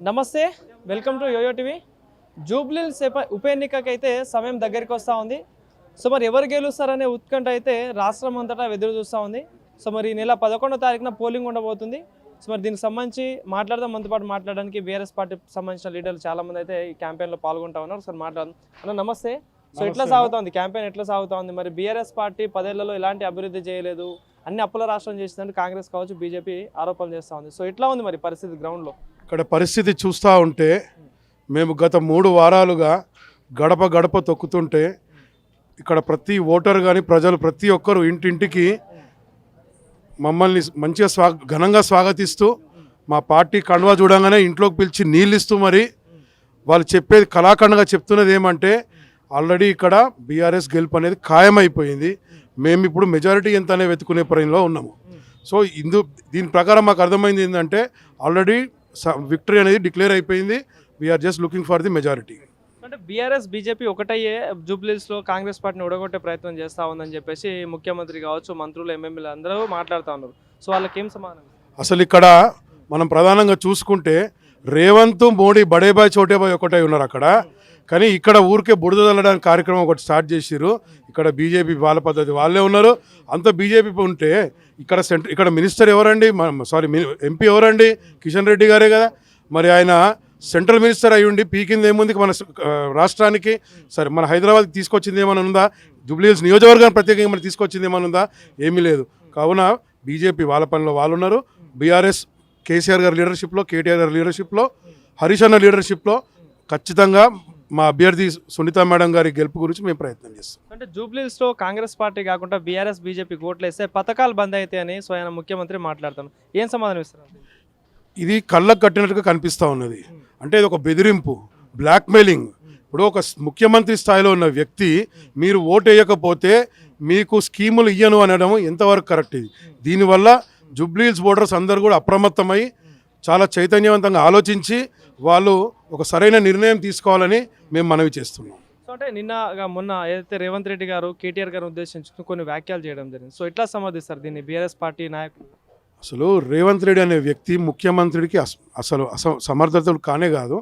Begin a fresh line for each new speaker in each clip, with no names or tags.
నమస్తే, welcome to Yoyo TV. Jubilee Hills ఉప ఎన్నికకైతే సమయం దగ్గరికి వస్తూ ఉంది. సో మరి ఎవరు గెలుస్తారనే ఉత్కంఠ అయితే రాష్ట్రం అంతటా ఎదురు చూస్తూ ఉంది. సో మరి ఈ నెల 11వ తారీఖున పోలింగ్ ఉండబోతుంది. సో మరి దీనికి సంబంధించి మనతో పాటు మాట్లాడడానికి బీఆర్ఎస్ పార్టీకి సంబంధించిన లీడర్లు చాలామంది అయితే ఈ క్యాంపెయిన్లో పాల్గొంటా ఉన్నారు. సార్ మాట్లాడదాం. అన్న నమస్తే. సో ఎట్లా సాగుతుంది క్యాంపెయిన్, ఎట్లా సాగుతూ ఉంది? మరి బీఆర్ఎస్ పార్టీ 10 ఏళ్లలో ఎలాంటి అభివృద్ధి చేయలేదు, అన్ని అప్పుల రాష్ట్రం చేసిందని కాంగ్రెస్ కావచ్చు బీజేపీ ఆరోపణలు చేస్తూ ఉంది. సో ఎట్లా ఉంది మరి పరిస్థితి గ్రౌండ్లో?
ఇక్కడ పరిస్థితి చూస్తూ ఉంటే మేము గత 3 వారాలుగా గడప గడప తొక్కుతుంటే ఇక్కడ ప్రతి ఓటర్ కానీ ప్రజలు ప్రతి ఒక్కరు ఇంటింటికి మమ్మల్ని మంచిగా ఘనంగా స్వాగతిస్తూ మా పార్టీ కండువా చూడంగానే ఇంట్లోకి పిలిచి నీళ్ళు ఇస్తూ మరి వాళ్ళు చెప్పేది కళాఖండగా చెప్తున్నది ఏమంటే ఆల్రెడీ ఇక్కడ బీఆర్ఎస్ గెలుపు అనేది ఖాయమైపోయింది, మేము ఇప్పుడు మెజారిటీ ఎంత అనే వెతుకునే పనిలో ఉన్నాము. సో దీని ప్రకారం మాకు అర్థమైంది ఏంటంటే ఆల్రెడీ విక్టరీ అనేది డిక్లేర్ అయిపోయింది. We're just looking for the majority.
అంటే బీఆర్ఎస్ బీజేపీ ఒకటయ్యే జూబ్లీహిల్స్లో కాంగ్రెస్ పార్టీని ఉడగొట్టే ప్రయత్నం చేస్తూ ఉందని చెప్పేసి ముఖ్యమంత్రి కావచ్చు, మంత్రులు, ఎమ్మెల్యేలు అందరూ మాట్లాడుతూ ఉన్నారు. సో వాళ్ళకి ఏం సమానం?
అసలు ఇక్కడ మనం ప్రధానంగా చూసుకుంటే రేవంత్, మోడీ బడేబాయ్ చోటేబాయ్ ఒకటై ఉన్నారు అక్కడ. కానీ ఇక్కడ ఊరికే బురద చల్లడానికి కార్యక్రమం ఒకటి స్టార్ట్ చేసిర్రు. ఇక్కడ బీజేపీ వాళ్ళ పద్ధతి వాళ్ళే ఉన్నారు. అంత బీజేపీ ఉంటే ఇక్కడ మినిస్టర్ ఎవరండి? ఎంపీ ఎవరండి? కిషన్ రెడ్డి గారే కదా. మరి ఆయన సెంట్రల్ మినిస్టర్ అయి ఉండి పీకింది ఏముంది మన రాష్ట్రానికి? సరే, మన హైదరాబాద్కి తీసుకొచ్చింది ఏమైనా ఉందా? జూబ్లీహిల్స్ నియోజకవర్గాన్ని ప్రత్యేకంగా మనం తీసుకొచ్చింది ఏమైనా ఉందా? ఏమీ లేదు. కావున బీజేపీ వాళ్ళ పనిలో వాళ్ళు ఉన్నారు. బీఆర్ఎస్ కేసీఆర్ గారి లీడర్షిప్లో, కేటీఆర్ గారి లీడర్షిప్లో, హరీష్ అన్న లీడర్షిప్లో ఖచ్చితంగా మా అభ్యర్థి సునీత మేడం గారి గెలుపు గురించి మేము ప్రయత్నం చేస్తాం.
అంటే జూబ్లీహిల్స్లో కాంగ్రెస్ పార్టీ కాకుండా బీఆర్ఎస్ బీజేపీ ఓట్లు వేస్తే పథకాలు బంద్ అయితే అని స్వయం ముఖ్యమంత్రి మాట్లాడుతాను. ఏం సమాధానం ఇస్తారు?
ఇది కళ్ళకు కట్టినట్టుగా కనిపిస్తూ ఉన్నది. అంటే ఇది ఒక బెదిరింపు, బ్లాక్మెయిలింగ్. ఇప్పుడు ఒక ముఖ్యమంత్రి స్థాయిలో ఉన్న వ్యక్తి మీరు ఓటు వేయకపోతే మీకు స్కీములు ఇయ్యను అనడం ఎంతవరకు కరెక్ట్? ఇది దీనివల్ల జూబ్లీహిల్స్ ఓటర్స్ అందరూ కూడా అప్రమత్తమై చాలా చైతన్యవంతంగా ఆలోచించి వాళ్ళు ఒక సరైన నిర్ణయం తీసుకోవాలని మేము మనవి చేస్తున్నాం.
సో అంటే మొన్న ఏదైతే రేవంత్ రెడ్డి గారు కేటీఆర్ గారు ఉద్దేశించి కొన్ని వ్యాఖ్యలు చేయడం జరిగింది. సో ఎట్లా సమర్థిస్తారు దీన్ని బీఆర్ఎస్ పార్టీ నాయకులు?
అసలు రేవంత్ రెడ్డి అనే వ్యక్తి ముఖ్యమంత్రికి అసలు సమర్థతలు కానే కాదు.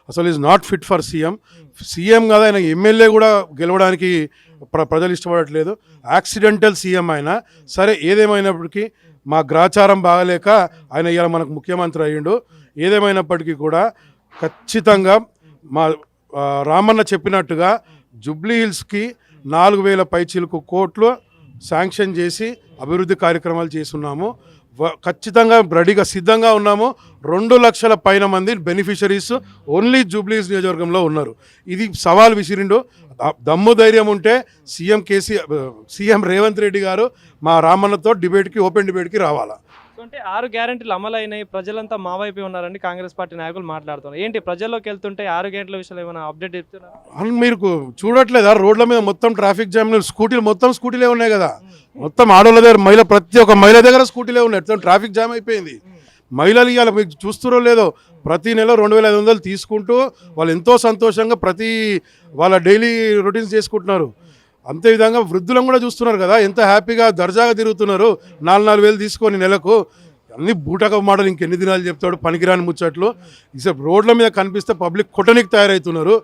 అసలు is not fit for CM కాదు. ఆయన ఎమ్మెల్యే కూడా గెలవడానికి ప్రజలు ఇష్టపడట్లేదు. యాక్సిడెంటల్ సీఎం ఆయన. సరే, ఏదేమైనప్పటికీ మా గ్రాచారం బాగలేక ఆయన ఇలా మనకు ముఖ్యమంత్రి అయ్యిండు. ఏదేమైనప్పటికీ కూడా ఖచ్చితంగా మా రామన్న చెప్పినట్టుగా జూబ్లీహిల్స్కి 4,000 పైచిలకు కోట్లు శాంక్షన్ చేసి అభివృద్ధి కార్యక్రమాలు చేస్తున్నాము. ఖచ్చితంగా రెడీగా సిద్ధంగా ఉన్నాము. 2 లక్షల పైన మంది బెనిఫిషరీస్ ఓన్లీ జూబ్లీహిల్స్ నియోజకవర్గంలో ఉన్నారు. ఇది సవాల్ విసిరిండు. దమ్ము ధైర్యం ఉంటే సీఎం రేవంత్ రెడ్డి గారు మా రామన్నతో ఓపెన్ డిబేట్కి రావాలా.
అంటే 6 గ్యారెంటీలు అమలు అయినాయి, ప్రజలంతా మా వైపే ఉన్నారని కాంగ్రెస్ పార్టీ నాయకులు మాట్లాడుతున్నారు. ఏంటి ప్రజల్లోకి వెళ్తుంటే 6 గ్యారెంటీల విషయంలో ఏమైనా అప్డేట్ చెప్తున్నారు?
మీరు చూడట్లేదా? రోడ్ల మీద మొత్తం ట్రాఫిక్ జామ్, స్కూటీలే ఉన్నాయి కదా. మొత్తం ఆడోళ్ళ దగ్గర ప్రతి ఒక్క మహిళ దగ్గర స్కూటీలే ఉన్నాయి. ట్రాఫిక్ జామ్ అయిపోయింది. మహిళలు ఇవాళ మీకు చూస్తురో లేదో ప్రతి నెల 2,500 తీసుకుంటూ వాళ్ళు ఎంతో సంతోషంగా వాళ్ళ డైలీ రొటీన్స్ చేసుకుంటున్నారు. అంతే విధంగా వృద్ధులను కూడా చూస్తున్నారు కదా, ఎంత హ్యాపీగా దర్జాగా తిరుగుతున్నారు. 4,000 తీసుకొని నెలకు. అన్ని బూటక మాటలు ఇంకెన్ని దినాలు చెప్తాడు, పనికిరాని ముచ్చట్లు. రోడ్ల మీద కనిపిస్తే పబ్లిక్ కొట్టనికి తయారవుతున్నారు.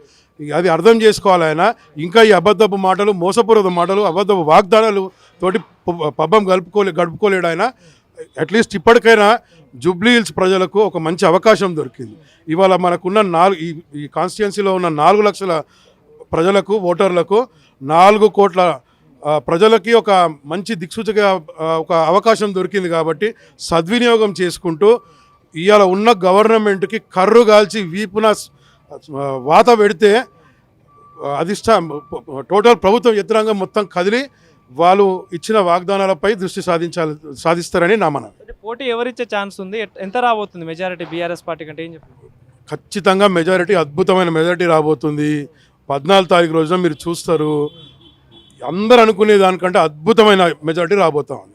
అది అర్థం చేసుకోవాలి ఆయన. ఇంకా ఈ అబద్ధపు మాటలు, మోసపూరిత మాటలు, అబద్ధపు వాగ్దానాలు తోటి పబ్బం గడుపుకోలేడు ఆయన. అట్లీస్ట్ ఇప్పటికైనా జూబ్లీహిల్స్ ప్రజలకు ఒక మంచి అవకాశం దొరికింది. ఇవాళ మనకున్న ఈ కాన్స్టిట్యున్సీలో ఉన్న 4 లక్షల ప్రజలకు, ఓటర్లకు 4 కోట్ల ప్రజలకి ఒక మంచి దిక్సూచిక ఒక అవకాశం దొరికింది. కాబట్టి సద్వినియోగం చేసుకుంటూ ఇవాళ ఉన్న గవర్నమెంట్కి కర్రు కాల్చి వీపున వాత పెడితే టోటల్ ప్రభుత్వం యంత్రాంగం మొత్తం కదిలి వాళ్ళు ఇచ్చిన వాగ్దానాలపై దృష్టి సాధిస్తారని నా మనవి.
పోటీ ఎవరిచ్చే ఛాన్స్ ఉంది? ఎంత రాబోతుంది మెజారిటీ బీఆర్ఎస్ పార్టీ కంటే? ఏం చెప్పారు?
ఖచ్చితంగా మెజారిటీ, అద్భుతమైన మెజారిటీ రాబోతుంది. 14వ తారీఖు రోజున మీరు చూస్తారు. అందరూ అనుకునే దానికంటే అద్భుతమైన మెజారిటీ రాబోతా ఉంది.